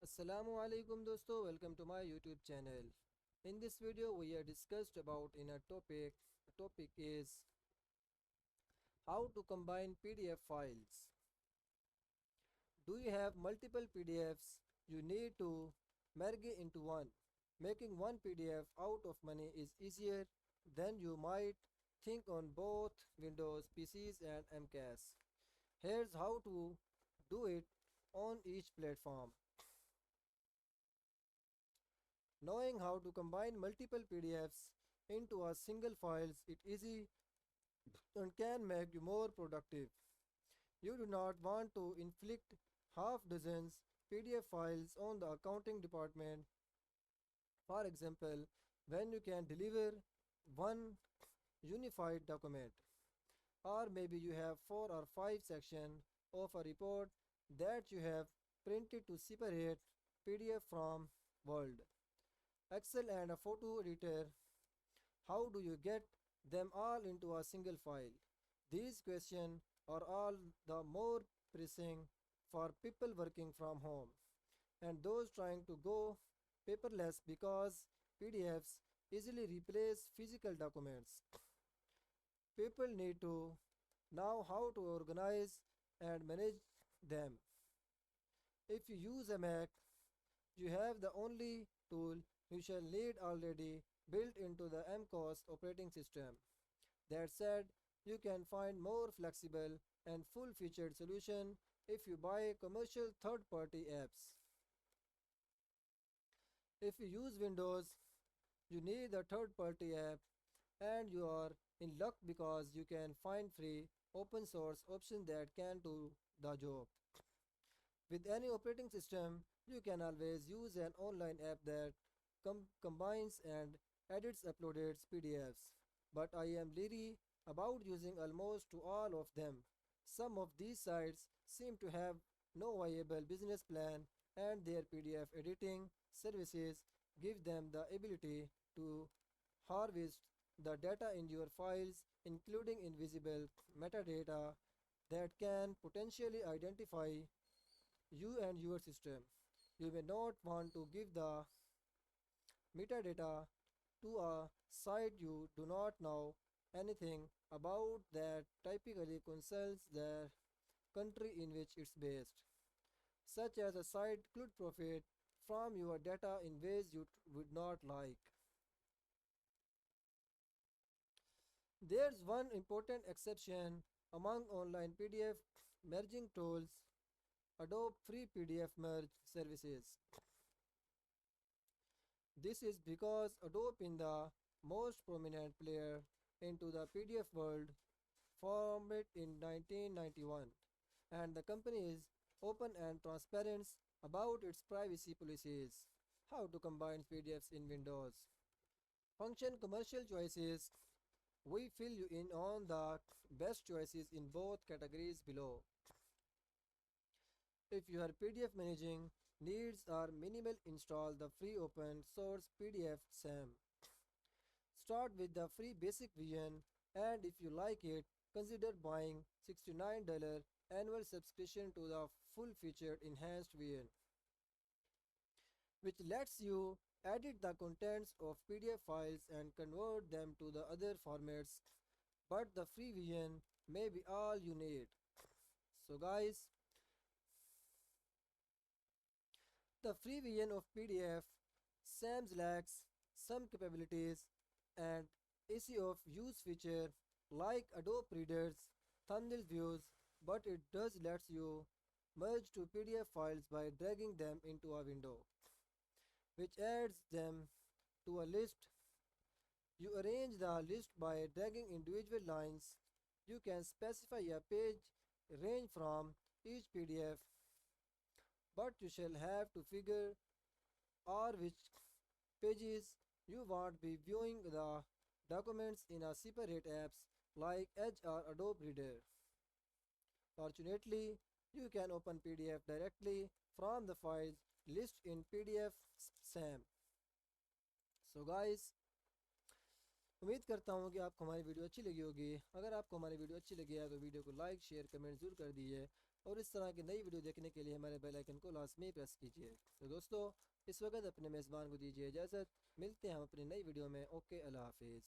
Assalamualaikum dosto, welcome to my YouTube channel. In this video we are discussed about in a topic. The topic is how to combine PDF files. Do you have multiple PDFs? You need to merge into one. Making one PDF out of money is easier than you might think on both Windows PCs and MCAS. Here's how to do it on each platform. Knowing how to combine multiple PDFs into a single files is easy and can make you more productive. You do not want to inflict half dozens PDF files on the accounting department, for example, when you can deliver one unified document. Or maybe you have 4 or 5 sections of a report that you have printed to separate PDF from Word, Excel and a photo editor. How do you get them all into a single file? These questions are all the more pressing for people working from home and those trying to go paperless because PDFs easily replace physical documents. People need to know how to organize and manage them. If you use a Mac, you have the only tool you shall need already built into the MCOS operating system. That said, you can find more flexible and full-featured solution if you buy commercial third-party apps. If you use Windows, you need a third-party app and you are in luck because you can find free open source options that can do the job. With any operating system, you can always use an online app that combines and edits uploaded PDFs. But I am leery about using almost to all of them. Some of these sites seem to have no viable business plan and their PDF editing services give them the ability to harvest the data in your files, including invisible metadata that can potentially identify you and your system. You may not want to give the metadata to a site you do not know anything about that typically conceals the country in which it's based, such as a site could profit from your data in ways you would not like. There's one important exception among online PDF merging tools, Adobe Free PDF Merge services. This is because Adobe is the most prominent player into the PDF world, formed in 1991, and the company is open and transparent about its privacy policies. How to combine PDFs in Windows. Function commercial choices. We fill you in on the best choices in both categories below. If your PDF managing needs are minimal, install the free open source PDF SAM. Start with the free basic version and if you like it, consider buying $69 annual subscription to the full featured enhanced version, which lets you edit the contents of PDF files and convert them to the other formats, but the free version may be all you need. So guys, the free version of PDF SAMS lacks some capabilities and ease of use feature like Adobe Reader's thumbnail views, but it does let you merge two PDF files by dragging them into a window, which adds them to a list. You arrange the list by dragging individual lines. You can specify a page range from each PDF, but you shall have to figure out which pages you want be viewing the documents in a separate apps like Edge or Adobe Reader. Fortunately, you can open PDF directly from the files list in PDF SAM. So guys, उम्मीद करता हूँ कि आपको हमारी video अच्छी लगी होगी। अगर आपको हमारी वीडियो अच्छी लगी है तो वीडियो को लाइक शेयर कमेंट जरूर कर दीजिए। और इस तरह की नई वीडियो देखने के लिए हमारे बेल आइकन को लाजमी प्रेस कीजिए। तो दोस्तों, इस वक्त अपने मेज़बान को दीजिए इजाज़त। मिलते हैं हम अपनी नई वीडियो में। ओके, अल्लाह हाफिज़।